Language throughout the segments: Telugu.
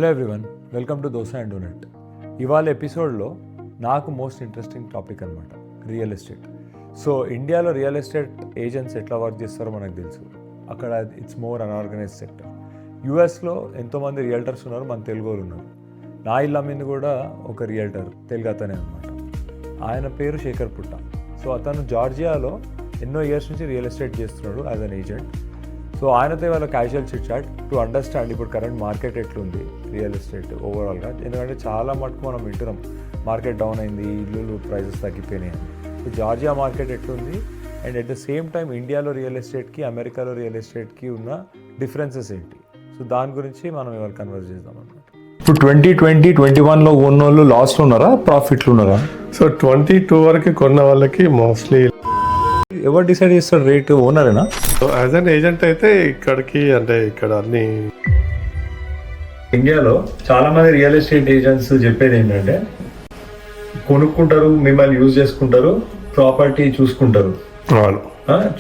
Hello everyone, welcome to dosa and donut. ఇవాళ ఎపిసోడ్లో నాకు మోస్ట్ ఇంట్రెస్టింగ్ టాపిక్ అనమాట, రియల్ ఎస్టేట్. సో ఇండియాలో రియల్ ఎస్టేట్ ఏజెంట్స్ ఎట్లా వర్క్ చేస్తారో మనకు తెలుసు. అక్కడ ఇట్స్ మోర్ అన్ఆర్గనైజ్డ్ సెక్టర్. యూఎస్లో ఎంతోమంది రియల్టర్స్ ఉన్నారు, మన తెలుగు వాళ్ళు ఉన్నారు. నా ఇల్లు అమ్మింది కూడా ఒక రియల్టర్, తెలుగు అతనే అనమాట. ఆయన పేరు శేఖర్ పుట్ట. సో అతను జార్జియాలో ఎన్నో ఇయర్స్ నుంచి రియల్ ఎస్టేట్ చేస్తున్నాడు యాజ్ అన్ ఏజెంట్. సో ఆయనతో ఇవాళ casual chit chat to understand ఇప్పుడు కరెంట్ మార్కెట్ ఎట్లుంది రియల్ ఎస్టేట్ ఓవరాల్గా. ఎందుకంటే చాలా మటుకు మనం వింటున్నాం మార్కెట్ డౌన్ అయింది, ఇల్లు ప్రైజెస్ తగ్గిపోయినాయి అని. సో జార్జియా మార్కెట్ ఎట్లుంది and at the same time ఇండియాలో రియల్ ఎస్టేట్కి అమెరికాలో రియల్ ఎస్టేట్కి ఉన్న డిఫరెన్సెస్ ఏంటి, సో దాని గురించి మనం ఇవాళ కన్వర్స్ చేద్దాం అనమాట. ఇప్పుడు 2020-21లో ఉన్నోళ్ళు లాస్లో ఉన్నారా, ప్రాఫిట్లు ఉన్నారా? సో 22 వరకు కొన్న వాళ్ళకి మోస్ట్లీ ఎవరు డిసైడ్ చేస్తారు రేటు, ఓనరేనా? సో యాజ్ అన్ ఏజెంట్ అయితే ఇక్కడికి అంటే ఇక్కడ అన్ని ఇండియాలో చాలా మంది రియల్ ఎస్టేట్ ఏజెంట్స్ చెప్పేది ఏంటంటే కొనుక్కుంటారు, మిమ్మల్ని యూజ్ చేసుకుంటారు, ప్రాపర్టీ చూసుకుంటారు,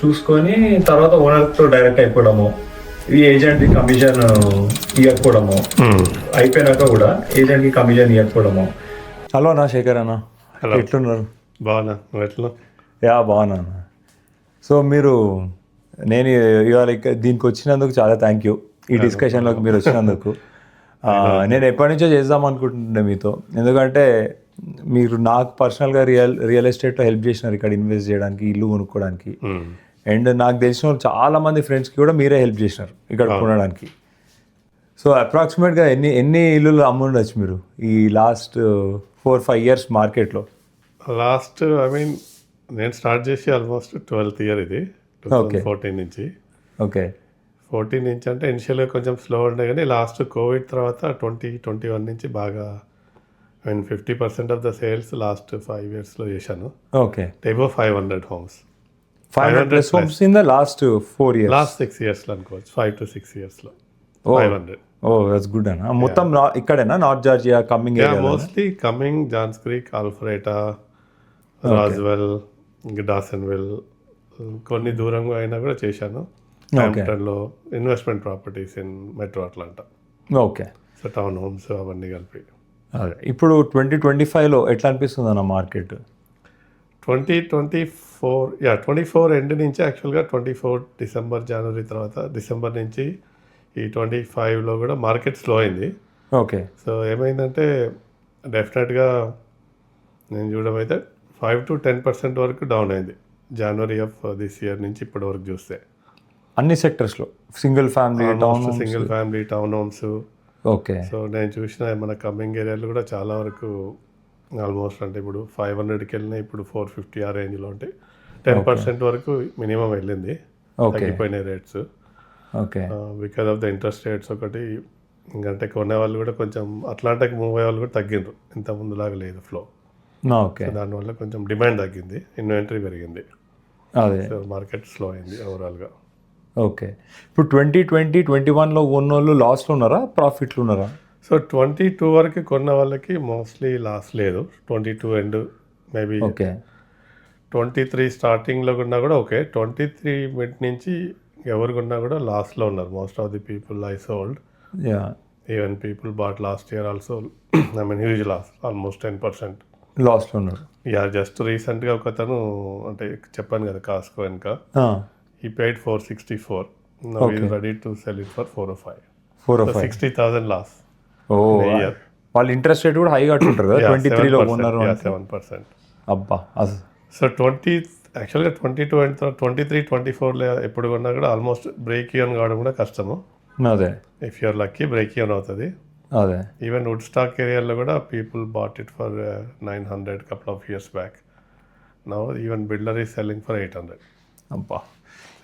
చూసుకొని తర్వాత ఓనర్తో డైరెక్ట్ అయిపోవడము, ఈ ఏజెంట్ కమిషన్ ఇవ్వకపోవడము, అయిపోయినాక కూడా ఏజెంట్ కి కమిషన్ ఇవ్వకపోవడము. హలో అన్న, శేఖర్ అన్న, ఎట్లున్నారు? బాగున్నా, నువ్వు ఎట్లా? యా బాగున్నా. సో నేను ఇవాళ దీనికి వచ్చినందుకు చాలా థ్యాంక్ యూ. ఈ డిస్కషన్లోకి మీరు వచ్చినందుకు నేను ఎప్పటి నుంచో చేద్దాం అనుకుంటుండే మీతో, ఎందుకంటే మీరు నాకు పర్సనల్గా రియల్ ఎస్టేట్లో హెల్ప్ చేసినారు ఇక్కడ ఇన్వెస్ట్ చేయడానికి, ఇల్లు కొనుక్కోవడానికి. అండ్ నాకు తెలిసిన వాళ్ళు చాలా మంది ఫ్రెండ్స్కి కూడా మీరే హెల్ప్ చేసినారు ఇక్కడ కొనడానికి. సో అప్రాక్సిమేట్గా ఎన్ని ఇల్లులు అమ్ముండొచ్చు మీరు ఈ లాస్ట్ 4-5 ఇయర్స్ మార్కెట్లో? లాస్ట్ నేను స్టార్ట్ చేసి ఆల్మోస్ట్ 12th ఇయర్ ఇది, 2014 నుంచి. ఓకే, 14 నుంచి అంటే ఇనిషియల్గా కొంచెం స్లో ఉండే, కానీ లాస్ట్ కోవిడ్ తర్వాత 2021 నుంచి బాగా 50% ఆఫ్ ద సేల్స్ లాస్ట్ 5 yearsలో చేశాను. Okay, above 500 homes. 500 homes in the last 4 years. Last 6 yearsలో అనుకోవచ్చు, 5 to 6 yearsలో 500. దట్స్ గుడ్ అన్న. మొత్తం ఇక్కడేనా, north Georgia Cumming area? Mostly Cumming, Johns Creek, Alpharetta, Roswell, Dawsonville, కొన్ని దూరంగా అయినా కూడా చేశాను. హ్యాంప్టన్లో investment properties in metro Atlanta. Okay, so town homes అవన్నీ కలిపి. ఇప్పుడు 2025లో ఎట్లా అనిపిస్తుంది అన్న మార్కెట్? 2024 ఎండ్ నుంచి యాక్చువల్గా 24 డిసెంబర్, జనవరి తర్వాత డిసెంబర్ నుంచి ఈ 25లో కూడా మార్కెట్ స్లో అయింది. ఓకే, సో ఏమైందంటే డెఫినెట్గా నేను చూడమైతే 5 to 10% వరకు డౌన్ అయింది జనవరి ఆఫ్ దిస్ ఇయర్ నుంచి ఇప్పటి వరకు చూస్తే. అన్ని సెక్టర్స్లో, single family town homes. Okay, so నేను చూసిన మన కమింగ్ ఏరియాలో కూడా చాలా వరకు ఆల్మోస్ట్ అంటే ఇప్పుడు 500కి వెళ్ళినా ఇప్పుడు 450 ఆ రేంజ్లో ఉంటాయి. 10% వరకు మినిమం వెళ్ళింది, తగ్గిపోయినాయి rates. Okay, because of the interest rates ఒకటి, ఇంకంటే కొనే వాళ్ళు కూడా కొంచెం అట్లాంటికి మూవ్ అయ్యే వాళ్ళు కూడా తగ్గిండ్రు, ఇంత ముందులాగా లేదు ఫ్లో. ఓకే, దానివల్ల కొంచెం డిమాండ్ తగ్గింది, ఇన్వెంటరీ పెరిగింది, అదే సో మార్కెట్ స్లో అయింది ఓవరాల్గా. ఓకే, ఇప్పుడు 2020-21లో ఉన్నోళ్ళు లాస్లో ఉన్నారా, ప్రాఫిట్లు ఉన్నారా? సో 22 వరకు కొన్న వాళ్ళకి మోస్ట్లీ లాస్ లేదు. 22 ఎండ్ మేబీ. ఓకే, 23 స్టార్టింగ్లో కొన్నా కూడా ఓకే. 23 మిడ్ నుంచి ఎవరు కొన్నా కూడా లాస్లో ఉన్నారు. Most of the people I sold. Even people bought last year also, huge loss, almost 10% లాస్లో ఉన్నారు. జస్ట్ రీసెంట్గా ఒకతను అంటే చెప్పాను కదా కాస్కో వెనుక, he paid 464. Now he is ready to sell it for 405. So 60,000 loss. వాళ్ళ ఇంట్రెస్ట్ రేట్ కూడా హైగా ఉంటారు కదా, 23లో ఉన్నారు. 7%. అబ్బా. సో యాక్చువల్గా 22 అండ్ 23, 24లో ఎప్పుడు కొన్నా కూడా ఆల్మోస్ట్ బ్రేక్ ఈవెన్ కావడం కూడా కష్టము. అదే, if you're lucky break even అవుతుంది. అదే, ఈవెన్ వుడ్ స్టాక్ ఏరియాలో కూడా people bought it for 900 couple of years back. Now even builder is selling for 800. అబ్బా.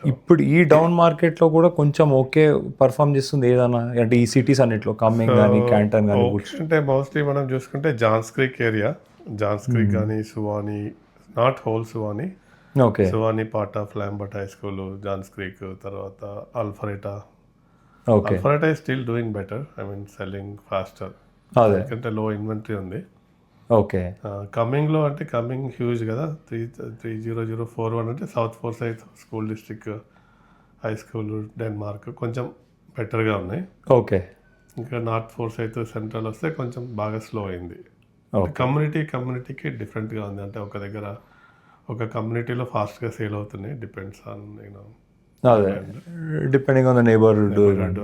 ఇప్పుడు ఈ డౌన్ మార్కెట్లో కూడా కొంచెం ఓకే పర్ఫామ్ చేస్తుంది ఏదన్నా, అంటే ఈ సిటీస్ అన్నిట్లో కమింగ్ కానీ క్యాంటన్ కానీ. అంటే మోస్ట్లీ మనం చూసుకుంటే Johns Creek area, Johns Creek కానీ Suwanee, not whole Suwanee, okay, Suwanee part of Lambert high school, Johns Creek, తర్వాత Alpharetta. Okay, Alpharetta is still doing better, selling faster, అదే, ఎందుకంటే లో ఇన్వెంటరీ ఉంది. ఓకే, కమింగ్లో అంటే కమింగ్ హ్యూజ్ కదా, 30041 అంటే south four side school district high school, Denmark కొంచెం బెటర్గా ఉన్నాయి. ఓకే, ఇంకా నార్త్ ఫోర్స్ అయితే సెంట్రల్ వస్తే కొంచెం బాగా స్లో అయింది. Okay. కమ్యూనిటీకి డిఫరెంట్గా ఉంది. అంటే ఒక దగ్గర ఒక కమ్యూనిటీలో ఫాస్ట్గా సేల్ అవుతున్నాయి, డిపెండ్స్ ఆన్ అదే డిపెండింగ్ ఆన్ ద నేబర్హుడ్.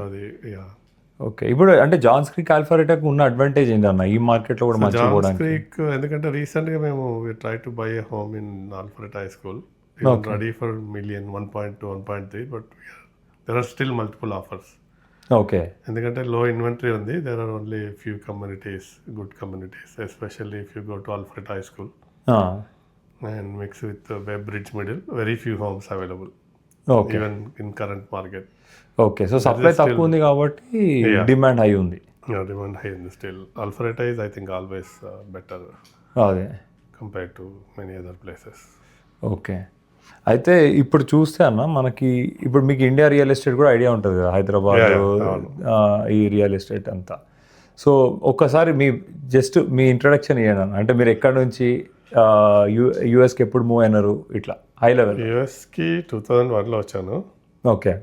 అది యా. ఓకే, ఇప్పుడు అంటే జాన్స్ క్రీక్ ఆల్ఫారెటాకు ఉన్న అడ్వాంటేజ్ ఏంటన్న ఈ మార్కెట్లో కూడా మంచిగా జాన్స్ పోవడానికి? క్రీక్ ఎందుకంటే రీసెంట్గా మేము try to buy a home in Alpharetta high school, ready for million 1.2 1.3, but there are still multiple offers. Okay, ఎందుకంటే లో ఇన్వెంటరీ ఉంది. There are only few communities, good communities, especially if you go to Alpharetta high school and mix with Web Bridge Middle, very few homes available, okay, even in current market. Okay. So supply తక్కువ ఉంది కాబట్టి డిమాండ్ హై ఉంది. Demand high in still. Alpharetta is, I think, always better అదే compared to many other places. Okay. అయితే ఇప్పుడు చూస్తే అన్న మనకి ఇప్పుడు మీకు ఇండియా రియల్ ఎస్టేట్ కూడా ఐడియా ఉంటుంది కదా, హైదరాబాద్ ఈ రియల్ ఎస్టేట్ అంతా. సో ఒక్కసారి జస్ట్ మీ ఇంట్రడక్షన్ ఇవ్వండి అన్న. అంటే మీరు ఎక్కడి నుంచి యూఎస్కి ఎప్పుడు మూవ్ అయినారు, ఇట్లా హై లెవెల్. యూఎస్కి 2001లో వచ్చాను. ఓకే,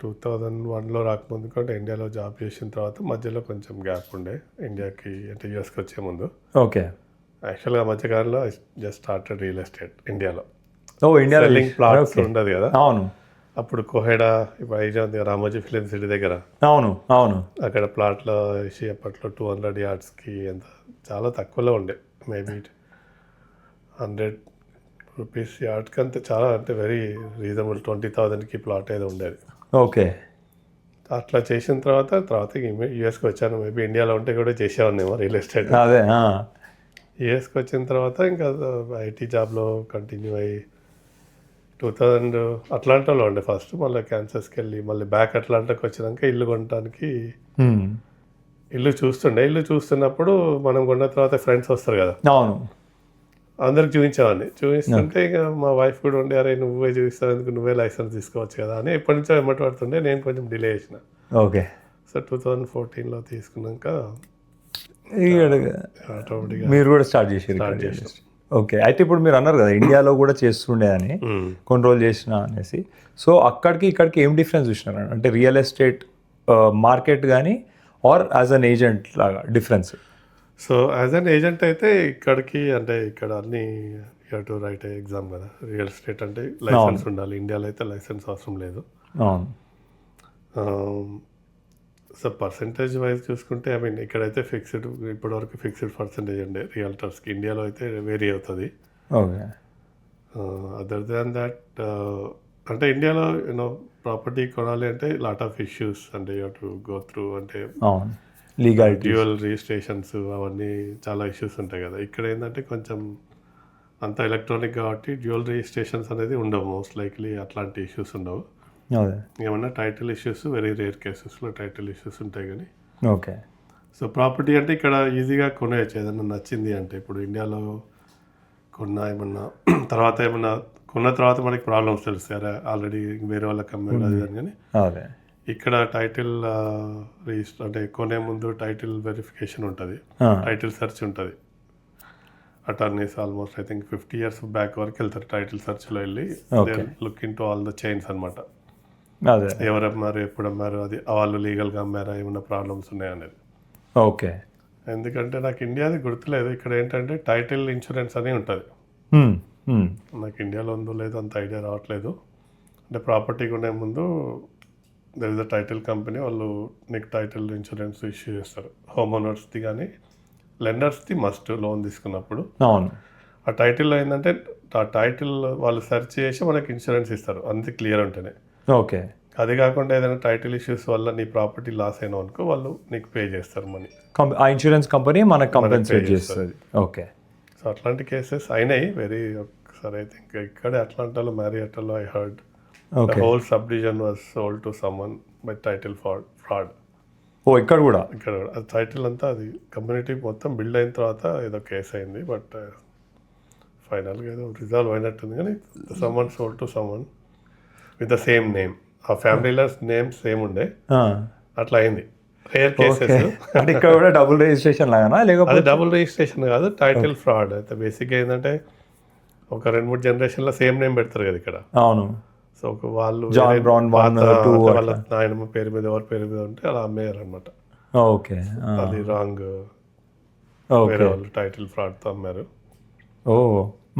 2001లో రాకముందు కంటే ఇండియాలో జాబ్ చేసిన తర్వాత మధ్యలో కొంచెం గ్యాప్ ఉండే ఇండియాకి, అంటే యూఎస్కి వచ్చే ముందు. ఓకే. యాక్చువల్గా మధ్యకాలంలో జస్ట్ స్టార్టెడ్ రియల్ ఎస్టేట్ ఇండియాలో. ఇండియా సెల్లింగ్ ప్లాట్స్ ఉండదు కదా. అవును, అప్పుడు కోహెడా వైజాగ్ రామోజీ ఫిలిం సిటీ దగ్గర అవును, అవును. అక్కడ ప్లాట్లో వేసి అప్పట్లో 200 yardsకి ఎంత చాలా తక్కువలో ఉండే, మేబీ 100 rupees యార్డ్కి అంతే, చాలా అంటే వెరీ రీజనబుల్, 20,000కి ప్లాట్ ఏదో ఉండేది. ఓకే. అట్లా చేసిన తర్వాత యూఎస్కి వచ్చాను. మేబీ ఇండియాలో ఉంటే కూడా చేసేవాడినేమో రియల్ ఎస్టేట్. అదే యూఎస్కి వచ్చిన తర్వాత ఇంకా ఐటీ జాబ్లో కంటిన్యూ అయ్యి 2000 అట్లాంటాలో ఉండే ఫస్ట్, మళ్ళీ క్యాన్సర్స్కి వెళ్ళి మళ్ళీ బ్యాక్ అట్లాంటాకి వచ్చినాక ఇల్లు కొనడానికి ఇల్లు చూస్తున్నప్పుడు మనం కొన్న తర్వాత ఫ్రెండ్స్ వస్తారు కదా, అవును, అందరికి చూపిస్తుంటే ఇక మా వైఫ్ కూడా ఉండే, అరే నువ్వే చూపిస్తావు ఎందుకు, నువ్వే లైసెన్స్ తీసుకోవచ్చు కదా అని ఎప్పటి నుంచో ఎమ్మటి పడుతుండే. నేను కొంచెం డిలే చేసిన. ఓకే. సో 2014లో తీసుకున్నాక ఆటోమేటిక్గా మీరు కూడా స్టార్ట్ చేసారు. ఓకే. అయితే ఇప్పుడు మీరు అన్నారు కదా ఇండియాలో కూడా చేస్తుండే అని, కొన్ని రోజులు చేసిన అనేసి. సో అక్కడికి ఇక్కడికి ఏం డిఫరెన్స్ చూసినారు అంటే రియల్ ఎస్టేట్ మార్కెట్ కానీ ఆర్ యాజ్ అన్ ఏజెంట్ లాగా difference? So as an agent అయితే ఇక్కడికి, అంటే ఇక్కడ అన్ని యూ టు రైట్ ఎగ్జామ్ కదా. రియల్ ఎస్టేట్ అంటే లైసెన్స్ ఉండాలి. ఇండియాలో అయితే లైసెన్స్ అవసరం లేదు. అవును. సో పర్సంటేజ్ వైజ్ చూసుకుంటే ఐ మీన్ ఇక్కడైతే ఫిక్స్డ్, ఇప్పటివరకు ఫిక్స్డ్ పర్సంటేజ్ అండి రియల్టర్స్కి. ఇండియాలో అయితే వేరీ అవుతుంది. ఓకే. అదర్ దాన్ దట్ అంటే ఇండియాలో ప్రాపర్టీ కొనాలి అంటే లాట్ ఆఫ్ ఇష్యూస్, అంటే యూ టు గో త్రూ, అంటే లీగాలిటీ, డ్యూయల్ రిజిస్ట్రేషన్స్, అవన్నీ చాలా ఇష్యూస్ ఉంటాయి కదా. ఇక్కడ ఏంటంటే కొంచెం అంతా ఎలక్ట్రానిక్ కాబట్టి డ్యూయల్ రిజిస్ట్రేషన్స్ అనేది ఉండవు, మోస్ట్ లైక్లీ అట్లాంటి ఇష్యూస్ ఉండవు. ఏమన్నా టైటిల్ ఇష్యూస్ వెరీ రేర్ కేసెస్లో టైటిల్ ఇష్యూస్ ఉంటాయి కానీ. ఓకే. సో ప్రాపర్టీ అంటే ఇక్కడ ఈజీగా కొనేయచ్చు ఏదన్నా నచ్చింది అంటే. ఇప్పుడు ఇండియాలో ఏమన్నా కొన్న తర్వాత మనకి ప్రాబ్లమ్స్ తెలుస్తాయి, ఆల్రెడీ వేరే వాళ్ళకి అమ్మారు అది కానీ. ఇక్కడ టైటిల్ రిజిస్టర్ అంటే కొనే ముందు టైటిల్ వెరిఫికేషన్ ఉంటుంది, టైటిల్ సెర్చ్ ఉంటుంది. Attorneys almost I think 50 years back వరకు వెళ్తారు టైటిల్ సెర్చ్లో వెళ్ళి, look in to all the chains అనమాట. ఎవరు అమ్మారు, ఎప్పుడు అమ్మారు, అది వాళ్ళు లీగల్గా అమ్మారా, ఏమన్నా ప్రాబ్లమ్స్ ఉన్నాయనేది. ఓకే. ఎందుకంటే నాకు ఇండియాది గుర్తులేదు. ఇక్కడ ఏంటంటే టైటిల్ ఇన్సూరెన్స్ అని ఉంటుంది. నాకు ఇండియాలో ఉందో లేదో అంత ఐడియా రావట్లేదు. అంటే ప్రాపర్టీ కొనే ముందు there is a title company, వాళ్ళు నీకు టైటిల్ ఇన్సూరెన్స్ ఇష్యూ చేస్తారు. హోమ్ ఓనర్స్ది కానీ లెండర్స్ది మస్ట్ లోన్ తీసుకున్నప్పుడు. అవును. ఆ టైటిల్లో ఏంటంటే ఆ టైటిల్ వాళ్ళు సెర్చ్ చేసి మనకి ఇన్సూరెన్స్ ఇస్తారు, అంతే క్లియర్ ఉంటేనే. ఓకే. అది కాకుండా ఏదైనా టైటిల్ ఇష్యూస్ వల్ల నీ ప్రాపర్టీ లాస్ అయినా అనుకో, వాళ్ళు నీకు పే చేస్తారు మనీ. ఆ ఇన్సూరెన్స్ కంపెనీ మనకు కంపెన్సేట్ చేస్తుంది. ఓకే. సో అట్లాంటి కేసెస్ అయినాయి వెరీ. ఒకసారి ఐ థింక్ ఇక్కడే అట్లాంటాలో మ్యారియాటలో I heard the whole subdivision was sold to someone by title fraud. ఇక్కడ కూడా అది టైటిల్ అంతా అది కమ్యూనిటీ మొత్తం బిల్డ్ అయిన తర్వాత ఏదో కేసు అయింది, బట్ ఫైనల్గా ఏదో రిజాల్వ్ అయినట్టుంది. కానీ someone sold to someone with the same name, ఆ ఫ్యామిలీలో నేమ్ సేమ్ ఉండే, అట్లా అయింది. Rare cases. ఇక్కడ కూడా డబుల్ రిజిస్ట్రేషన్ లాగా, లేకపోతే అది డబుల్ రిజిస్ట్రేషన్ కాదు, టైటిల్ ఫ్రాడ్. అయితే బేసిక్గా ఏంటంటే ఒక 2-3 generationలో సేమ్ నేమ్ పెడతారు కదా ఇక్కడ. అవును. సో వాళ్ళు జాన్ బ్రౌన్ 1, 2 వాళ్ళ నాయనమ్మ పేరు మీద ఎవరి పేరు మీద ఉంటే అలా అమ్మేయారు అనమాట. ఓకే. అది రాంగ్, ఓకే. వేరే వాళ్ళు టైటిల్ ఫ్రాడ్తో అమ్మారు. ఓ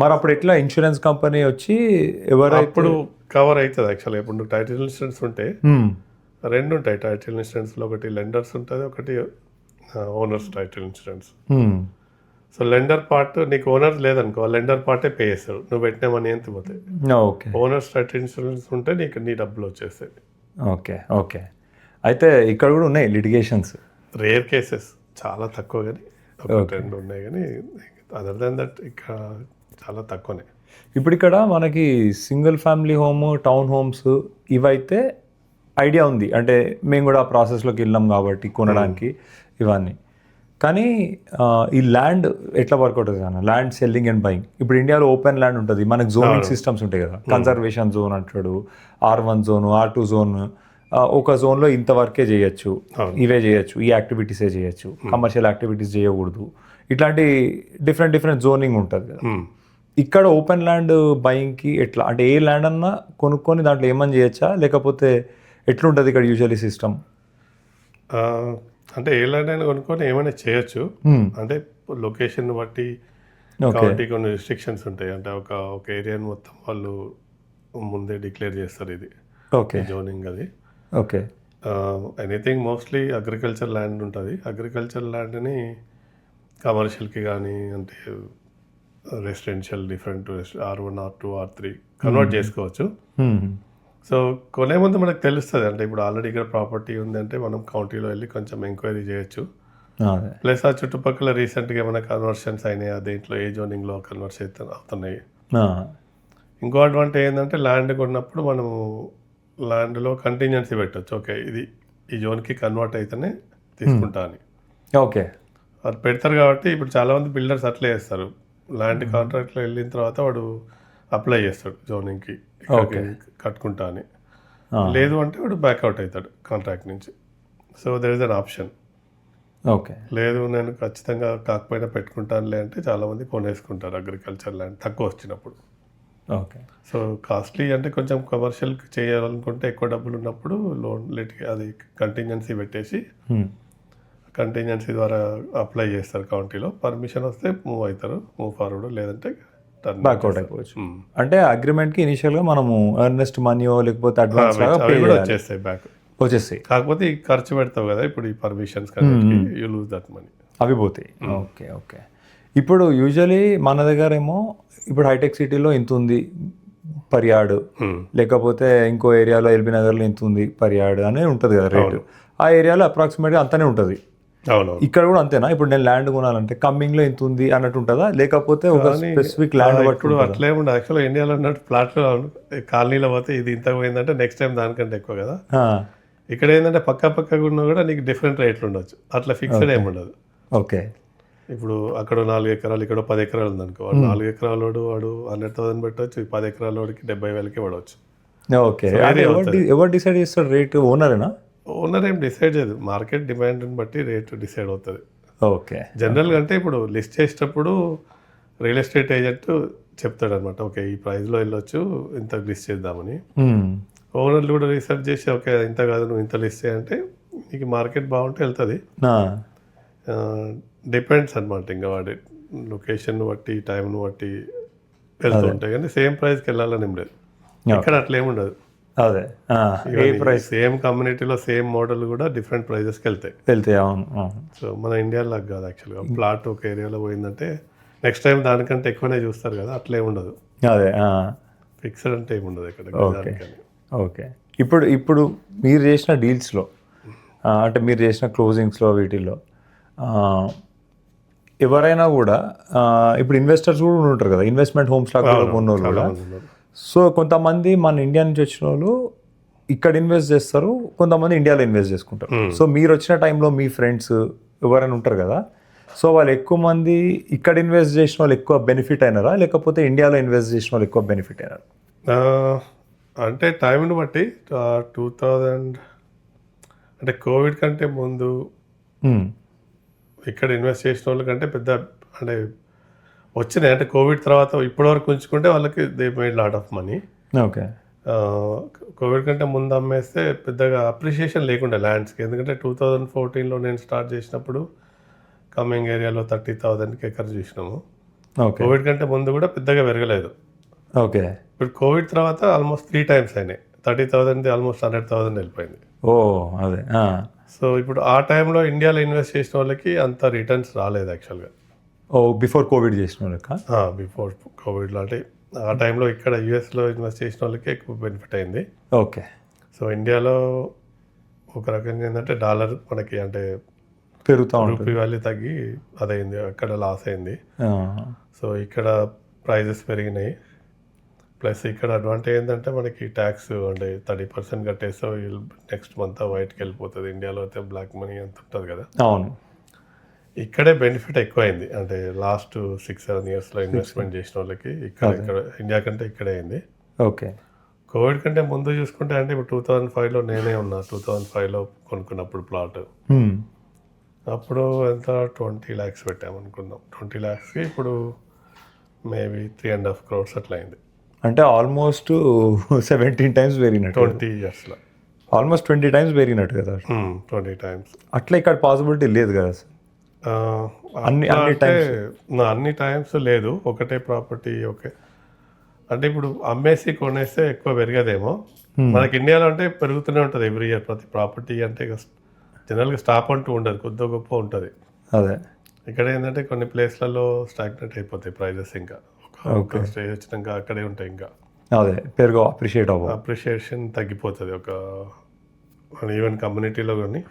మరి అప్పుడు ఎట్లా ఇన్సూరెన్స్ కంపెనీ వచ్చి ఎవరైతే అప్పుడు కవర్ అవుతుంది యాక్చువల్గా. ఇప్పుడు నువ్వు టైటిల్ ఇన్సూరెన్స్ ఉంటే హ్మ్. రెండు ఉంటాయి టైటిల్ ఇన్సూరెన్స్లో, ఒకటి లెండర్స్ ఉంటుంది, ఒకటి ఓనర్స్ టైటిల్ ఇన్సూరెన్స్. హ్మ్. సో లెండర్ పార్ట్ నీకు ఓనర్ లేదనుకో, లెండర్ పార్టే పే చేస్తాడు, నువ్వు పెట్టిన మనీ ఎంత పోతాయి. ఓకే. ఓనర్స్ టైటిల్ ఇన్సూరెన్స్ ఉంటే నీకు నీ డబ్బులు వచ్చేస్తాయి. ఓకే. ఓకే. అయితే ఇక్కడ కూడా ఉన్నాయి లిటిగేషన్స్. రేర్ కేసెస్, చాలా తక్కువ, కానీ ఒక రెండు ఉన్నాయి, కానీ అదర్ దాన్ దట్ ఇక్కడ చాలా తక్కువనే. ఇప్పుడు ఇక్కడ మనకి single family home, town homes ఇవైతే ఐడియా ఉంది, అంటే మేము కూడా ఆ ప్రాసెస్లోకి వెళ్ళాం కాబట్టి కొనడానికి ఇవన్నీ. కానీ ఈ ల్యాండ్ ఎట్లా వర్కౌట్ అవుతుంది అన్న, ల్యాండ్ సెల్లింగ్ అండ్ బయింగ్. ఇప్పుడు ఇండియాలో ఓపెన్ ల్యాండ్ ఉంటుంది, మనకి జోనింగ్ సిస్టమ్స్ ఉంటాయి కదా, కన్జర్వేషన్ జోన్ అంటాడు, R1 జోన్, R2 జోన్. ఒక జోన్లో ఇంతవరకే చేయొచ్చు, ఇవే చేయొచ్చు, ఈ యాక్టివిటీసే చేయొచ్చు, కమర్షియల్ యాక్టివిటీస్ చేయకూడదు, ఇట్లాంటి డిఫరెంట్ జోనింగ్ ఉంటుంది కదా. ఇక్కడ ఓపెన్ ల్యాండ్ బయింగ్కి ఎట్లా, అంటే ఏ ల్యాండ్ అన్నా కొనుక్కొని దాంట్లో ఏమని చేయొచ్చా, లేకపోతే ఎట్లుంటుంది ఇక్కడ యూజువల్లీ సిస్టమ్? అంటే ఏ ల్యాండ్ అయినా కొనుక్కొని ఏమైనా చేయొచ్చు. అంటే లొకేషన్ బట్టి కాబట్టి కొన్ని రిస్ట్రిక్షన్స్ ఉంటాయి. అంటే ఒక ఏరియాని మొత్తం వాళ్ళు ముందే డిక్లేర్ చేస్తారు, ఇది ఓకే జోనింగ్ అది. Okay. Anything mostly agriculture land ఉంటుంది. అగ్రికల్చర్ ల్యాండ్ని కమర్షియల్కి కానీ, అంటే residential different R1, R2, R3 convert చేసుకోవచ్చు. సో కొనే ముందు మనకు తెలుస్తుంది, అంటే ఇప్పుడు ఆల్రెడీ ఇక్కడ ప్రాపర్టీ ఉందంటే మనం కౌంటీలో వెళ్ళి కొంచెం ఎంక్వైరీ చేయొచ్చు. ప్లస్ ఆ చుట్టుపక్కల రీసెంట్గా ఏమైనా కన్వర్షన్స్ అయినాయి, దేంట్లో ఏ జోనింగ్లో కన్వర్ట్స్ అవుతున్నాయి. ఇంకో అడ్వాంటేజ్ ఏంటంటే ల్యాండ్ కొన్నప్పుడు మనము ల్యాండ్లో కంటింజెన్సీ పెట్టచ్చు, ఓకే ఇది ఈ జోన్కి కన్వర్ట్ అయితేనే తీసుకుంటా అని. ఓకే. అది పెడతారు కాబట్టి ఇప్పుడు చాలామంది బిల్డర్స్ అట్లే చేస్తారు, ల్యాండ్ కాంట్రాక్ట్లో వెళ్ళిన తర్వాత వాడు అప్లై చేస్తాడు జోనింగ్కి, కట్టుకుంటా అని. లేదు అంటే వాడు బ్యాక్అవుట్ అవుతాడు కాంట్రాక్ట్ నుంచి. So there is an option. Okay. లేదు నేను ఖచ్చితంగా కాకపోయినా పెట్టుకుంటానులే అంటే చాలామంది కొనేసుకుంటారు అగ్రికల్చర్ ల్యాండ్ తక్కువ వచ్చినప్పుడు. ఓకే. సో కాస్ట్లీ అంటే కొంచెం కమర్షియల్ చేయాలనుకుంటే ఎక్కువ డబ్బులు ఉన్నప్పుడు లోన్ అది కంటింజెన్సీ పెట్టేసి కంటింజెన్సీ ద్వారా అప్లై చేస్తారు కౌంటీలో. పర్మిషన్ వస్తే మూవ్ అవుతారు, మూవ్ ఫార్వర్డ్, లేదంటే బ్యాక్అవుట్ అయిపోవచ్చు. అంటే అగ్రిమెంట్కి ఇనిషియల్గా మనము ఎర్నెస్ట్ మనీయో లేకపోతే అడ్వాన్స్ వచ్చేస్తాయి, బ్యాక్ వచ్చేస్తాయి. కాకపోతే ఈ ఖర్చు పెడతావు కదా ఇప్పుడు ఈ permissions, you lose that money, అవి పోతాయి. ఓకే. ఓకే. ఇప్పుడు యూజువలీ మన దగ్గర ఏమో ఇప్పుడు హైటెక్ సిటీలో ఇంత ఉంది పర్ యార్డ్, లేకపోతే ఇంకో ఏరియాలో ఎల్బీ నగర్లో ఇంత ఉంది పర్ యార్డ్ అని ఉంటుంది కదా రేటు. ఆ ఏరియాలో అప్రాక్సిమేట్గా అంతనే ఉంటుంది. ఇక్కడ కూడా అంతేనా? ఇప్పుడు నేను ల్యాండ్ కొనాలంటే కమ్మింగ్లో ఇంత ఉంది అన్నట్టు ఉంటుందా, లేకపోతే ఒక స్పెసిఫిక్ ల్యాండ్ ఇప్పుడు అట్లే ఉండదు. యాక్చువల్గా ఇండియాలో ఉన్నట్టు ప్లాట్లో కాలనీలో పోతే ఇది ఇంత పోయిందంటే నెక్స్ట్ టైం దానికంటే ఎక్కువ కదా. ఇక్కడ ఏంటంటే పక్కగా ఉన్నా కూడా నీకు డిఫరెంట్ రేట్లు ఉండొచ్చు, అట్లా ఫిక్స్డ్ ఏమి ఉండదు. ఓకే. ఇప్పుడు అక్కడ 4 ఎకరాలు, ఇక్కడ 10 ఎకరాలు ఉందనుకో, వాడు 4 ఎకరాల వాడు 100,000 పెట్టవచ్చు, 10 ఎకరాల వాడికి 70,000కి పడవచ్చు. ఓకే. ఎవరు డిసైడ్ చేస్తారు రేటు? ఓనరేనా? ఓనర్ ఏం డిసైడ్ చేయదు, మార్కెట్ డిమాండ్ని బట్టి రేటు డిసైడ్ అవుతుంది. ఓకే. జనరల్గా అంటే ఇప్పుడు లిస్ట్ చేసేటప్పుడు రియల్ ఎస్టేట్ ఏజెంట్ చెప్తాడు అనమాట, ఓకే ఈ ప్రైస్లో వెళ్ళొచ్చు, ఇంత లిస్ట్ చేద్దామని. ఓనర్లు కూడా రీసెర్చ్ చేసి ఓకే ఇంత కాదు నువ్వు ఇంత లిస్ట్ చేయంటే నీకు మార్కెట్ బాగుంటే వెళ్తుంది. డిపెండ్స్ అనమాట, ఇంకా వాడి లొకేషన్ బట్టి టైంను బట్టి వెళ్తూ ఉంటాయి, కానీ సేమ్ ప్రైస్కి వెళ్ళాలని ఏం లేదు. ఇక్కడ అట్లా ఏమి ఉండదు. అదే సేమ్ కమ్యూనిటీలో సేమ్ మోడల్ కూడా డిఫరెంట్ ప్రైజెస్కి వెళ్తాయి. అవును. సో మన ఇండియాలో కాదు యాక్చువల్గా, ప్లాట్ ఒక ఏరియాలో పోయిందంటే నెక్స్ట్ టైం దానికంటే ఎక్కువనే చూస్తారు కదా, అట్లే ఉండదు. అదే ఫిక్స్డ్ అంటే ఏమి ఉండదు ఇక్కడ. ఓకే. ఇప్పుడు మీరు చేసిన డీల్స్లో, అంటే మీరు చేసిన క్లోజింగ్స్లో వీటిల్లో ఎవరైనా కూడా ఇప్పుడు ఇన్వెస్టర్స్ కూడా ఉంటారు కదా, ఇన్వెస్ట్మెంట్ హోమ్స్ లాగా కొన్నోళ్ళు కూడా. సో కొంతమంది మన ఇండియా నుంచి వచ్చిన వాళ్ళు ఇక్కడ ఇన్వెస్ట్ చేస్తారు, కొంతమంది ఇండియాలో ఇన్వెస్ట్ చేసుకుంటారు. సో మీరు వచ్చిన టైంలో మీ ఫ్రెండ్స్ ఎవరైనా ఉంటారు కదా, సో వాళ్ళు ఎక్కువ మంది ఇక్కడ ఇన్వెస్ట్ చేసిన వాళ్ళు ఎక్కువ బెనిఫిట్ అయినారా, లేకపోతే ఇండియాలో ఇన్వెస్ట్ చేసిన వాళ్ళు ఎక్కువ బెనిఫిట్ అయినారా? అంటే టైంని బట్టి 2000 అంటే కోవిడ్ కంటే ముందు ఇక్కడ ఇన్వెస్ట్ చేసిన వాళ్ళకంటే పెద్ద అంటే వచ్చినాయి. అంటే కోవిడ్ తర్వాత ఇప్పటివరకు ఉంచుకుంటే వాళ్ళకి they made lot of money. Okay. Covid కంటే ముందు అమ్మేస్తే పెద్దగా అప్రిషియేషన్ లేకుండా ల్యాండ్స్కి, ఎందుకంటే 2014లో నేను స్టార్ట్ చేసినప్పుడు కమింగ్ ఏరియాలో 30,000కి ఎకర్ చూసినాము. ఓకే కోవిడ్ కంటే ముందు కూడా పెద్దగా పెరగలేదు. ఓకే. ఇప్పుడు కోవిడ్ తర్వాత ఆల్మోస్ట్ 3 times అయినాయి. 30,000ది ఆల్మోస్ట్ 100,000 వెళ్ళిపోయింది. ఓ అదే. సో ఇప్పుడు ఆ టైంలో ఇండియాలో ఇన్వెస్ట్ చేసిన వాళ్ళకి అంత రిటర్న్స్ రాలేదు యాక్చువల్గా. ఓ బిఫోర్ కోవిడ్ చేసిన వాళ్ళకా? బిఫోర్ కోవిడ్లో అంటే ఆ టైంలో ఇక్కడ యూఎస్లో ఇన్వెస్ట్ చేసిన వాళ్ళకి ఎక్కువ బెనిఫిట్ అయింది. ఓకే. సో ఇండియాలో ఒక రకంగా ఏంటంటే డాలర్ మనకి అంటే పెరుగుతూ ఉంటుంది. రూపీ వాల్యూ తగ్గి అదైంది, అక్కడ లాస్ అయింది. సో ఇక్కడ ప్రైజెస్ పెరిగినాయి. ప్లస్ ఇక్కడ అడ్వాంటేజ్ ఏంటంటే మనకి ట్యాక్స్ అంటే 30% కట్టేస్తే నెక్స్ట్ మంత్ బయటకు వెళ్ళిపోతుంది. ఇండియాలో అయితే బ్లాక్ మనీ అంత ఉంటుంది కదా. అవును. ఇక్కడే బెనిఫిట్ ఎక్కువైంది, అంటే లాస్ట్ 6-7 ఇయర్స్లో ఇన్వెస్ట్మెంట్ చేసిన వాళ్ళకి ఇక్కడ ఇండియా కంటే ఇక్కడే అయింది. ఓకే. కోవిడ్ కంటే ముందు చూసుకుంటే అంటే ఇప్పుడు 2005లో నేనే ఉన్నా. 2005లో కొనుక్కున్నప్పుడు ప్లాట్ అప్పుడు ఎంత 20 lakhs పెట్టామనుకున్నాం. 20 lakhsకి ఇప్పుడు మేబీ 3.5 crores అట్లా అయింది. అంటే ఆల్మోస్ట్ 17 times పెరిగినట్టు. 20 yearsలో ఆల్మోస్ట్ 20 times పెరిగినట్టు కదా. 20 times. అట్లా ఇక్కడ పాసిబిలిటీ లేదు కదా సార్. అన్ని టైమ్స్ లేదు, ఒకటే ప్రాపర్టీ. ఓకే అంటే ఇప్పుడు అమ్మేసి కొనేస్తే ఎక్కువ పెరగదేమో. మనకి ఇండియాలో అంటే పెరుగుతూనే ఉంటుంది ఎవ్రీ ఇయర్. ప్రతి ప్రాపర్టీ అంటే జనరల్గా స్టాప్ అంటూ ఉండదు, కొద్ది గొప్ప ఉంటుంది. అదే ఇక్కడ ఏంటంటే కొన్ని ప్లేస్లలో స్టాగ్నెట్ అయిపోతాయి ప్రైజెస్. ఇంకా ఒక స్టేజ్ వచ్చినాక అక్కడే ఉంటాయి. ఇంకా అదే పెరుగు అప్రిషియేషన్ తగ్గిపోతుంది. ఒక ఈవెన్ కమ్యూనిటీలో కానీ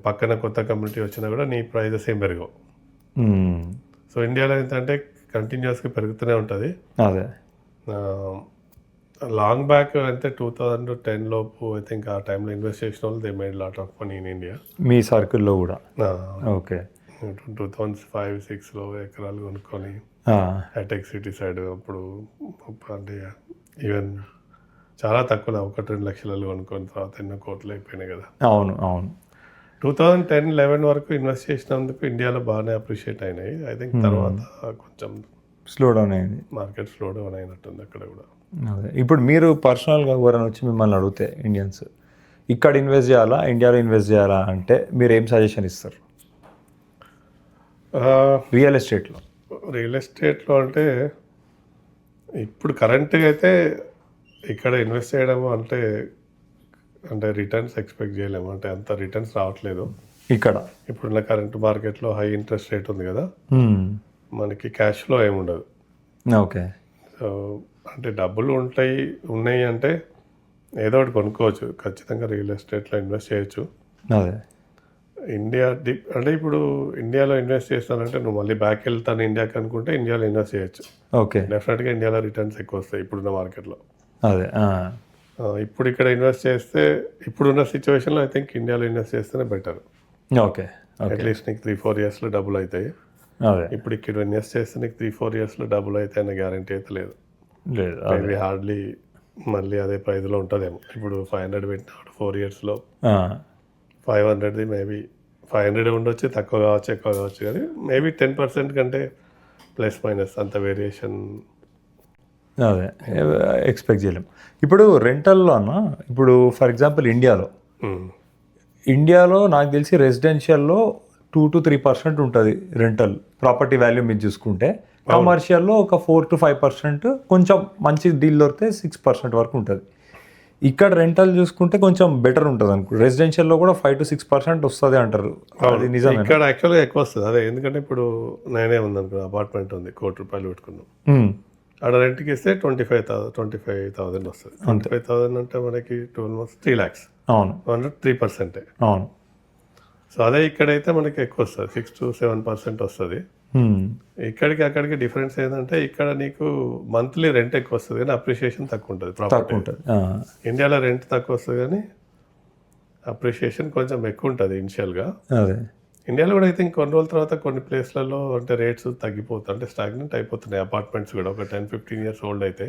పక్కన కొత్త కమ్యూనిటీ వచ్చినా కూడా నీ ప్రైజెస్ ఏం పెరగవు. సో ఇండియాలో ఏంటంటే కంటిన్యూస్గా పెరుగుతూనే ఉంటుంది. అదే లాంగ్ బ్యాక్ అంటే 2010 లోపు ఐ థింక్ ఆ టైంలో ఇన్వెస్ట్ చేసిన వాళ్ళు they made lot of money in India. మీ సర్కిల్లో కూడా? ఓకే. 2005-6లో ఎకరాలు కొనుక్కొని హైటెక్ సిటీ సైడ్ అప్పుడు అంటే ఈవెన్ చాలా తక్కువ 1-2 లక్షలలో కొనుక్కొని తర్వాత ఎన్నో కోట్లు అయిపోయినాయి కదా. అవును అవును. 2010-11 వరకు ఇన్వెస్ట్ చేసినందుకు ఇండియాలో బాగానే అప్రిషియేట్ అయినాయి. ఐ థింక్ తర్వాత కొంచెం స్లో డౌన్ అయింది, మార్కెట్ స్లో డౌన్ అయినట్టుంది అక్కడ కూడా. అదే ఇప్పుడు మీరు పర్సనల్గా ఎవరైనా వచ్చి మిమ్మల్ని అడిగితే ఇండియన్స్ ఇక్కడ ఇన్వెస్ట్ చేయాలా ఇండియాలో ఇన్వెస్ట్ చేయాలా అంటే మీరు ఏం సజెషన్ ఇస్తారు రియల్ ఎస్టేట్లో? రియల్ ఎస్టేట్లో అంటే ఇప్పుడు కరెంట్గా అయితే ఇక్కడ ఇన్వెస్ట్ చేయడం అంటే రిటర్న్స్ ఎక్స్పెక్ట్ చేయలేము. అంటే అంత రిటర్న్స్ రావట్లేదు ఇక్కడ. ఇప్పుడున్న కరెంట్ మార్కెట్లో హై ఇంట్రెస్ట్ రేట్ ఉంది కదా, మనకి క్యాష్ ఫ్లో ఏముండదు. ఓకే. సో అంటే డబ్బులు ఉన్నాయి అంటే ఏదో ఒకటి కొనుక్కోవచ్చు. ఖచ్చితంగా రియల్ ఎస్టేట్లో ఇన్వెస్ట్ చేయొచ్చు. అదే అంటే ఇప్పుడు ఇండియాలో ఇన్వెస్ట్ చేస్తానంటే నువ్వు మళ్ళీ బ్యాక్ వెళ్తాను ఇండియాకి అనుకుంటే ఇండియాలో ఇన్వెస్ట్ చేయొచ్చు. ఓకే. డెఫినెట్గా ఇండియాలో రిటర్న్స్ ఎక్కువ వస్తాయి ఇప్పుడున్న మార్కెట్లో. అదే ఇప్పుడు ఇక్కడ ఇన్వెస్ట్ చేస్తే ఇప్పుడున్న సిచ్యువేషన్లో ఐ థింక్ ఇండియాలో ఇన్వెస్ట్ చేస్తేనే బెటర్. ఓకే. అట్లీస్ట్ నీకు 3-4 yearsలో డబ్బులు అవుతాయి. అదే ఇప్పుడు ఇక్కడ ఇన్వెస్ట్ చేస్తే నీకు 3-4 yearsలో డబ్బులు అయితే అన్న గ్యారంటీ అయితే లేదు. మేబీ హార్డ్లీ మళ్ళీ అదే ప్రైస్లో ఉంటుందేమో. ఇప్పుడు 500 పెట్టినాడు 4 yearsలో 500ది మేబీ 500 ఉండొచ్చు, తక్కువ కావచ్చు ఎక్కువ కావచ్చు, కానీ మేబీ 10% కంటే ప్లస్ మైనస్ అంత వేరియేషన్ అదే ఎక్స్పెక్ట్ చేయలేము. ఇప్పుడు రెంటల్లో అన్న ఇప్పుడు ఫర్ ఎగ్జాంపుల్ ఇండియాలో నాకు తెలిసి రెసిడెన్షియల్లో 2-3% ఉంటుంది రెంటల్ ప్రాపర్టీ వాల్యూ మీరు చూసుకుంటే. కమర్షియల్లో ఒక 4-5%, కొంచెం మంచి డీల్ దొరికితే 6% వరకు ఉంటుంది. ఇక్కడ రెంటల్ చూసుకుంటే కొంచెం బెటర్ ఉంటుంది అనుకో. రెసిడెన్షియల్లో కూడా 5-6% వస్తుంది అంటారు, అది నిజమే? ఇక్కడ యాక్చువల్గా ఎక్కువ వస్తుంది. అదే ఎందుకంటే ఇప్పుడు నేనే ఉందనుకో, అపార్ట్మెంట్ ఉంది, ₹1,00,00,000 పెట్టుకున్నాం, ఆడ రెంట్కి ఇస్తే 25,000 వస్తుంది. 25,000 అంటే మనకి 3 lakhs. అవును, 3%. అవును. సో అదే ఇక్కడైతే మనకి ఎక్కువ వస్తుంది, 6-7% వస్తుంది. ఇక్కడికి అక్కడికి డిఫరెన్స్ ఏంటంటే ఇక్కడ నీకు మంత్లీ రెంట్ ఎక్కువ వస్తుంది కానీ అప్రిషియేషన్ తక్కువ ఉంటుంది. ప్రాపర్టీ ఇండియాలో రెంట్ తక్కువ వస్తుంది కానీ అప్రిషియేషన్ కొంచెం ఎక్కువ ఉంటుంది ఇనిషియల్గా. ఇండియాలో కూడా ఐ థింక్ కొన్ని రోజుల తర్వాత కొన్ని ప్లేస్లలో అంటే రేట్స్ తగ్గిపోతాయి, అంటే స్టాగ్నెంట్ అయిపోతున్నాయి. అపార్ట్మెంట్స్ కూడా ఒక 10-15 years ఓల్డ్ అయితే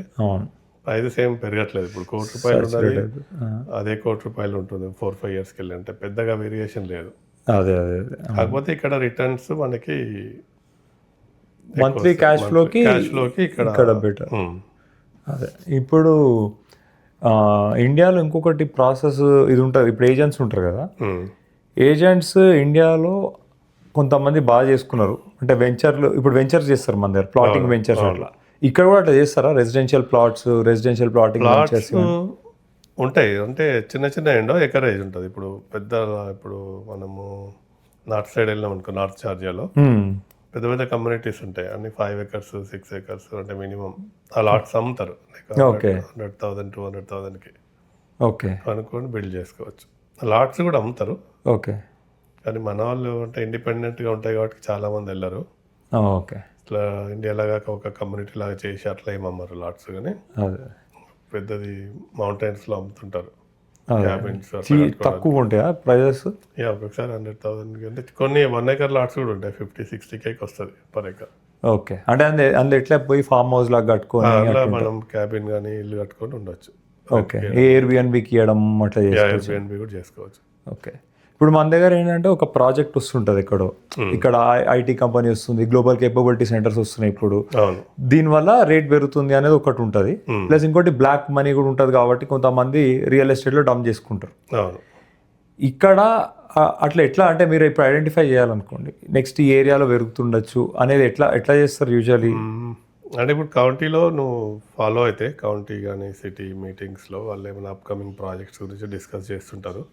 ప్రైజెస్ ఏం పెరగట్లేదు. ఇప్పుడు ₹1,00,00,000 ఉన్నది అదే ₹1,00,00,000 ఉంటుంది 4-5 yearsకి వెళ్ళి, అంటే పెద్దగా వేరియేషన్ లేదు. కాకపోతే ఇక్కడ రిటర్న్స్ మనకి మంత్లీ క్యాష్ ఫ్లోకి ఇక్కడ బెటర్. అదే ఇప్పుడు ఇండియాలో ఇంకొకటి ప్రాసెస్ ఇది ఉంటుంది, ఇప్పుడు ఏజెంట్స్ ఉంటారు కదా, ఏజెంట్స్ ఇండియాలో కొంతమంది బాగా చేసుకున్నారు, అంటే వెంచర్లు, ఇప్పుడు వెంచర్స్ చేస్తారు మన దగ్గర, ప్లాటింగ్ వెంచర్స్ అట్లా. ఇక్కడ కూడా అట్లా చేస్తారా? Residential plots, residential plotting ventures ఉంటాయి. అంటే చిన్న చిన్న ఎండో ఎకరేజ్ ఉంటుంది. ఇప్పుడు పెద్ద, ఇప్పుడు మనము నార్త్ సైడ్ వెళ్ళాం అనుకో, నార్త్ జార్జియాలో పెద్ద పెద్ద కమ్యూనిటీస్ ఉంటాయి, అన్ని 5 acres 6 acres అంటే మినిమం ఆ లాట్స్ అమ్ముతారు. ఓకే. 100,000 200,000కి ఓకే అనుకొని బిల్డ్ చేసుకోవచ్చు. లాట్స్ కూడా అమ్ముతారు. ఓకే. కానీ మన వాళ్ళు అంటే ఇండిపెండెంట్గా ఉంటాయి కాబట్టి చాలా మంది వెళ్ళరు. ఓకే. ఇట్లా ఇండియా లాగా ఒక కమ్యూనిటీ లాగా చేసి అట్లా ఏమి అమ్మరు లాట్స్, కానీ అదే పెద్దది మౌంటైన్స్లో అమ్ముతుంటారు. క్యాబిన్స్ తక్కువ ఉంటాయా ప్రైజెస్? ఒక్కొక్కసారి 100,000 అంటే కొన్ని 1 acre లాట్స్ కూడా ఉంటాయి, 50-60K వస్తుంది పర్ ఎకర్. ఓకే. అంటే అందులో ఎట్లా పోయి ఫామ్ హౌస్ లాగా కట్టుకొని అట్లా మనం క్యాబిన్ కానీ ఇల్లు కట్టుకొని ఉండొచ్చు. ఓకే. ఎయిర్బిఎన్బికి ఇవ్వడం అట్లా చేసుకోవచ్చు. ఎయిర్బిఎన్బి కూడా చేసుకోవచ్చు. ఓకే. ఇప్పుడు మన దగ్గర ఏంటంటే ఒక ప్రాజెక్ట్ వస్తుంటుంది ఎక్కడో, ఇక్కడ ఐటీ కంపెనీ వస్తుంది, గ్లోబల్ కేపబిలిటీ సెంటర్స్ వస్తున్నాయి ఇప్పుడు, దీనివల్ల రేట్ పెరుగుతుంది అనేది ఒకటి ఉంటుంది. ప్లస్ ఇంకోటి బ్లాక్ మనీ కూడా ఉంటుంది కాబట్టి కొంతమంది రియల్ ఎస్టేట్లో డంప్ చేసుకుంటారు. ఇక్కడ అట్లా ఎట్లా అంటే మీరు ఇప్పుడు ఐడెంటిఫై చేయాలనుకోండి, నెక్స్ట్ ఈ ఏరియాలో పెరుగుతుండొచ్చు అనేది ఎట్లా చేస్తారు యూజువలీ? అంటే ఇప్పుడు కౌంటీలో నువ్వు ఫాలో అయితే, కౌంటీ కానీ సిటీ మీటింగ్స్లో వాళ్ళు ఏమైనా అప్కమింగ్ ప్రాజెక్ట్స్ గురించి డిస్కస్ చేస్తుంటారు.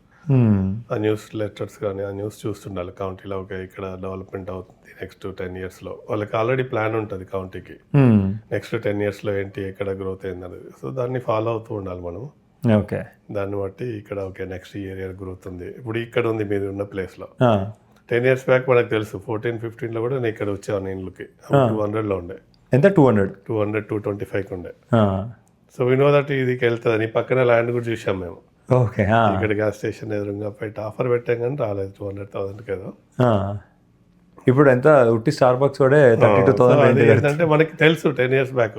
ఆ న్యూస్ లెటర్స్ కానీ ఆ న్యూస్ చూస్తుండాలి. కౌంటీలో ఓకే ఇక్కడ డెవలప్మెంట్ అవుతుంది నెక్స్ట్ 10 yearsలో, వాళ్ళకి ఆల్రెడీ ప్లాన్ ఉంటుంది కౌంటీకి నెక్స్ట్ 10 yearsలో ఏంటి, ఎక్కడ గ్రోత్ అయింది అనేది. సో దాన్ని ఫాలో అవుతూ ఉండాలి మనం. ఓకే. దాన్ని బట్టి ఇక్కడ ఓకే నెక్స్ట్ ఈ ఏరియా గ్రోత్ ఉంది, ఇప్పుడు ఇక్కడ ఉంది మీరు ఉన్న ప్లేస్లో. 10 years బ్యాక్ మనకు తెలుసు, 14-15లో కూడా నేను ఇక్కడ వచ్చాను ఇండ్లకి, 200లో ఉండే. ఎంత? 225కి ఉండే. సో వినో దట్ ఇదికి వెళ్తుంది అని పక్కన ల్యాండ్ కూడా చూసాం మేము. ఓకే. ఇక్కడ గ్యాస్ స్టేషన్ ఎదురుగా పెట్టి ఆఫర్ పెట్టాం కానీ రాలేదు, 200,000 ఏదో. ఇప్పుడు ఎంత ఉట్టి స్టార్ బాక్స్ కూడా 32,000 ఏంటంటే మనకి తెలుసు 10 years బ్యాక్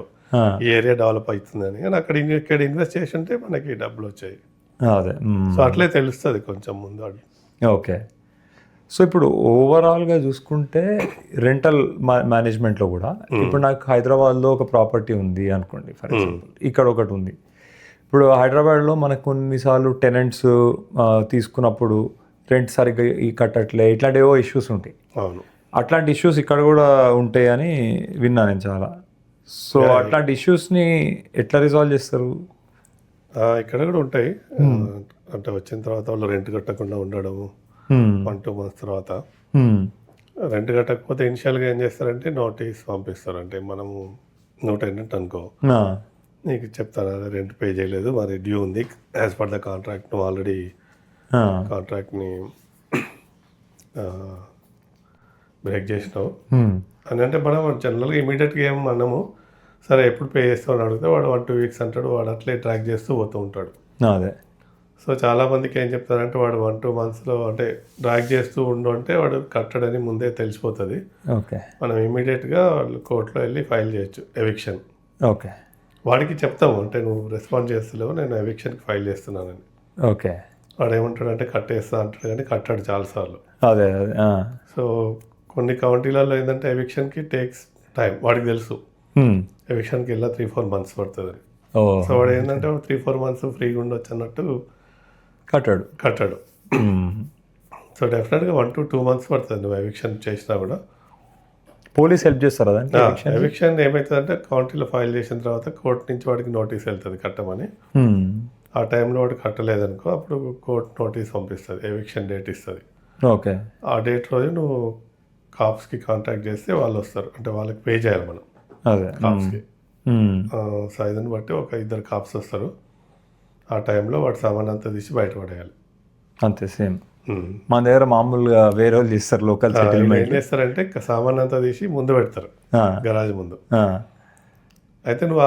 ఈ ఏరియా డెవలప్ అవుతుందని, కానీ ఇక్కడ ఇన్వెస్ట్ చేసి ఉంటే మనకి డబ్బులు వచ్చాయి. అదే. సో అట్లే తెలుస్తుంది కొంచెం ముందు. ఓకే. సో ఇప్పుడు ఓవరాల్గా చూసుకుంటే రెంటల్ మేనేజ్మెంట్లో కూడా ఇప్పుడు నాకు హైదరాబాద్లో ఒక ప్రాపర్టీ ఉంది అనుకోండి ఫర్ ఎగ్జాంపుల్, ఇక్కడ ఒకటి ఉంది. ఇప్పుడు హైదరాబాద్లో మనకు కొన్నిసార్లు టెనెంట్స్ తీసుకున్నప్పుడు రెంట్ సరిగ్గా కట్టట్లే, ఇట్లాంటివో ఇష్యూస్ ఉంటాయి. అవును. అట్లాంటి ఇష్యూస్ ఇక్కడ కూడా ఉంటాయి అని విన్నా నేను చాలా. సో అట్లాంటి ఇష్యూస్ని ఎట్లా రిజాల్వ్ చేస్తారు? ఇక్కడ కూడా ఉంటాయి. అంటే వచ్చిన తర్వాత వాళ్ళు రెంట్ కట్టకుండా ఉండడము, 1-2 months తర్వాత రెంట్ కట్టకపోతే ఇనిషియల్గా ఏం చేస్తారంటే నోటీస్ పంపిస్తారు. అంటే మనము నువ్వు టెనెంట్ అనుకో, నీకు చెప్తాను అదే రెంట్ పే చేయలేదు, మరి డ్యూ ఉంది యాజ్ పర్ ద కాంట్రాక్ట్, నువ్వు ఆల్రెడీ కాంట్రాక్ట్ని బ్రేక్ చేసినావు అని. అంటే మనం జనరల్గా ఇమీడియట్గా ఏం మనము సరే ఎప్పుడు పే చేస్తావు అని అడిగితే వాడు 1-2 weeks అంటాడు, వాడు అట్లే ట్రాక్ చేస్తూ పోతూ ఉంటాడు. అదే. సో చాలామందికి ఏం చెప్తారంటే వాడు 1-2 monthsలో అంటే డ్రాగ్ చేస్తూ ఉండు అంటే వాడు కట్టడని ముందే తెలిసిపోతుంది. ఓకే. మనం ఇమీడియట్గా వాళ్ళు కోర్టులో వెళ్ళి ఫైల్ చేయొచ్చు ఎవిక్షన్. ఓకే. వాడికి చెప్తాము అంటే నువ్వు రెస్పాండ్ చేస్తలేవు, నేను ఎవిక్షన్కి ఫైల్ చేస్తున్నానని. ఓకే. వాడు ఏమంటాడంటే కట్టేస్తా అంటాడు, కానీ కట్టాడు చాలాసార్లు. అదే. సో కొన్ని కౌంటీలలో ఏంటంటే ఎవిక్షన్కి టేక్స్ టైం, వాడికి తెలుసు ఎవిక్షన్కి వెళ్ళా 3-4 months పడుతుందని. సో వాడు ఏంటంటే 3-4 months ఫ్రీగా ఉండొచ్చు అన్నట్టు కట్టాడు. సో డెఫినెట్గా 1-2 months పడుతుంది నువ్వు ఎవిక్షన్ చేసినా కూడా. పోలీస్ హెల్ప్ చేస్తారు అదంటే? ఎవిక్షన్ ఏమవుతుందంటే కౌంటీలో ఫైల్ చేసిన తర్వాత కోర్టు నుంచి వాడికి నోటీస్ వెళ్తుంది కట్టమని. ఆ టైంలో వాడు కట్టలేదనుకో, అప్పుడు కోర్టు నోటీస్ పంపిస్తుంది, ఎవిక్షన్ డేట్ ఇస్తుంది. ఓకే. ఆ డేట్ రోజు నువ్వు కాప్స్కి కాంటాక్ట్ చేస్తే వాళ్ళు వస్తారు, అంటే వాళ్ళకి పే చేయాలి మనం. అదే. కాప్స్కి సైజుని బట్టి ఒక 2 కాప్స్ వస్తారు. ఆ టైంలో వాడు సామాన్ అంతా తీసి బయటపడేయాలి. అంతే సేమ్ మన దగ్గర మామూలుగా వేరే వాళ్ళు చేస్తారు లోకల్ ఏం చేస్తారంటే సామాన్ అంతా తీసి ముందు పెడతారు గరాజ్ ముందు. అయితే నువ్వు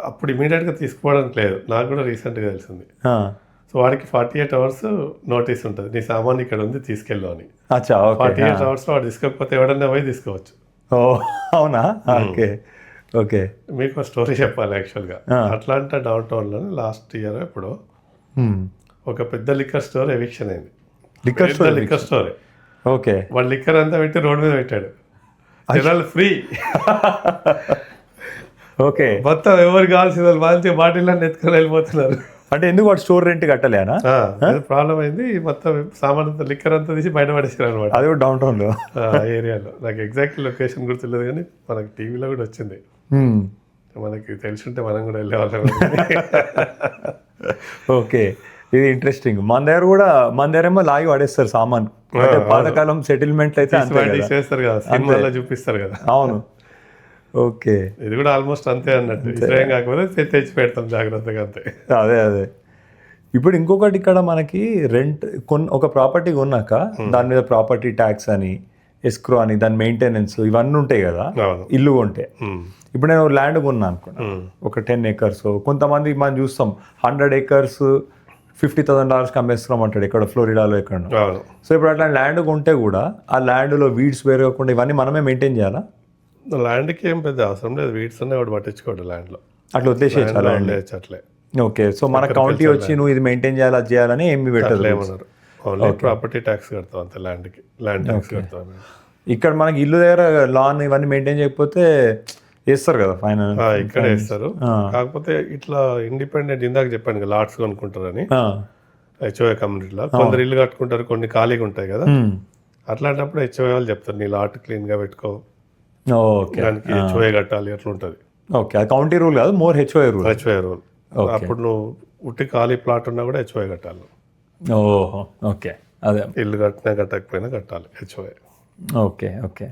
అప్పుడు ఇమీడియట్గా తీసుకోవడానికి లేదు, నాకు కూడా రీసెంట్గా తెలిసింది. సో వాడికి 48 hours నోటీస్ ఉంటుంది, నీ సామాన్ ఇక్కడ ఉంది తీసుకెళ్ళు అని. 48 hours వాడు తీసుకోకపోతే ఎవడన్నా పోయి తీసుకోవచ్చు. అవునా? ఓకే. ఓకే. మీకు స్టోరీ చెప్పాలి యాక్చువల్గా. అట్లాంటా డౌన్ టౌన్లో లాస్ట్ ఇయర్ ఇప్పుడు ఒక పెద్ద లిక్కర్ స్టోర్ ఎవిక్షన్ అయింది. Liquor store. ఓకే. వాడు లిక్కర్ అంతా పెట్టి రోడ్ మీద పెట్టాడు, జనాలు ఫ్రీ. ఓకే. మొత్తం ఎవరు కావాల్సిన వాళ్ళు మంచి బాటిల్ అని ఎత్తుకొని వెళ్ళిపోతున్నారు. అంటే ఎందుకు వాడు స్టోర్ రెంట్ కట్టలేనా? ప్రాబ్లం అయింది, మొత్తం సామాన్ అంతా లిక్కర్ అంతా తీసి బయట పడేసారు అనమాట. అది కూడా డౌన్ టౌన్లో ఆ ఏరియాలో. నాకు ఎగ్జాక్ట్ లొకేషన్ గుర్తులేదు కానీ మనకి టీవీలో కూడా వచ్చింది. మనకి తెలుసుంటే మనం కూడా వెళ్ళేవాళ్ళం. ఓకే, ఇది ఇంట్రెస్టింగ్. మన దగ్గర ఏమో లాగి పడేస్తారు సామాన్. అంటే పాతకాలం సెటిల్మెంట్ అయితే చేస్తారు కదా, సినిమాలో చూపిస్తారు కదా. అవును. ఓకే, ఇది కూడా ఆల్మోస్ట్ అంతే అన్నట్టు. ఇష్టం కాకపోతే తెచ్చి పెడతాం జాగ్రత్తగా, అంతే. అదే ఇప్పుడు ఇంకొకటి, ఇక్కడ మనకి రెంట్ ఒక ప్రాపర్టీ కొన్నాక దాని మీద ప్రాపర్టీ ట్యాక్స్ అని, ఎస్క్రో అని, దాని మెయింటెనెన్స్ ఇవన్నీ ఉంటాయి కదా ఇల్లు కొంటే. ఇప్పుడు నేను ల్యాండ్ కొన్నా అనుకున్నా, ఒక 10 acres. కొంతమంది మనం చూస్తాం 100 acres $50,000 అమ్మేస్తున్నాం అంటాడు, ఇక్కడ ఫ్లోరిడాలో ఎక్కడ. సో ఇప్పుడు అట్లా ల్యాండ్ కొంటే కూడా ఆ ల్యాండ్లో వీడ్స్ పెరగకుండా ఇవన్నీ మనమే మెయింటైన్ చేయాలా? ల్యాండ్కి ఏం పెద్ద అవసరం లేదు, వీడ్స్ అనే వాడు పట్టించుకోడు ల్యాండ్లో, అట్లా వదిలేసేయచ్చు అట్లే. ఓకే, సో మన కౌంటీ వచ్చి నువ్వు ఇది మెయింటైన్ చేయాలి, అది చేయాలని ఏమి పెట్టదు. ఏమన్నారు, ఓన్లీ ప్రాపర్టీ ట్యాక్స్ కడతాం అంతే, ల్యాండ్కి ల్యాండ్ ట్యాక్స్ కడతాం. ఇక్కడ మనకి ఇల్లు దగ్గర లాన్ ఇవన్నీ మెయింటైన్ చేయకపోతే వేస్తారు కదా ఫైన్. ఇక్కడ వేస్తారు, కాకపోతే ఇట్లా ఇండిపెండెంట్, ఇందాక చెప్పాను కదా లాట్స్ కొనుక్కుంటారని హెచ్ఓఏ కమ్యూనిటీలో. కొందరు ఇల్లు కట్టుకుంటారు, కొన్ని ఖాళీగా ఉంటాయి కదా, అట్లాంటప్పుడు హెచ్ఓఏ వాళ్ళు చెప్తారు నీ లాట్ క్లీన్గా పెట్టుకో, దానికి హెచ్ఓఏ కట్టాలి, అట్లా ఉంటుంది. ఓకే, అది కౌంటీ రూల్ కాదు, మోర్ హెచ్ఓఏ రూల్. అప్పుడు నువ్వు ఉట్టి ఖాళీ ప్లాట్ ఉన్నా కూడా హెచ్ఓఏ కట్టాలి. ఓహో, ఓకే, అదే ఇల్లు కట్టినా కట్టకపోయినా కట్టాలి హెచ్ఓఏ. ఓకే.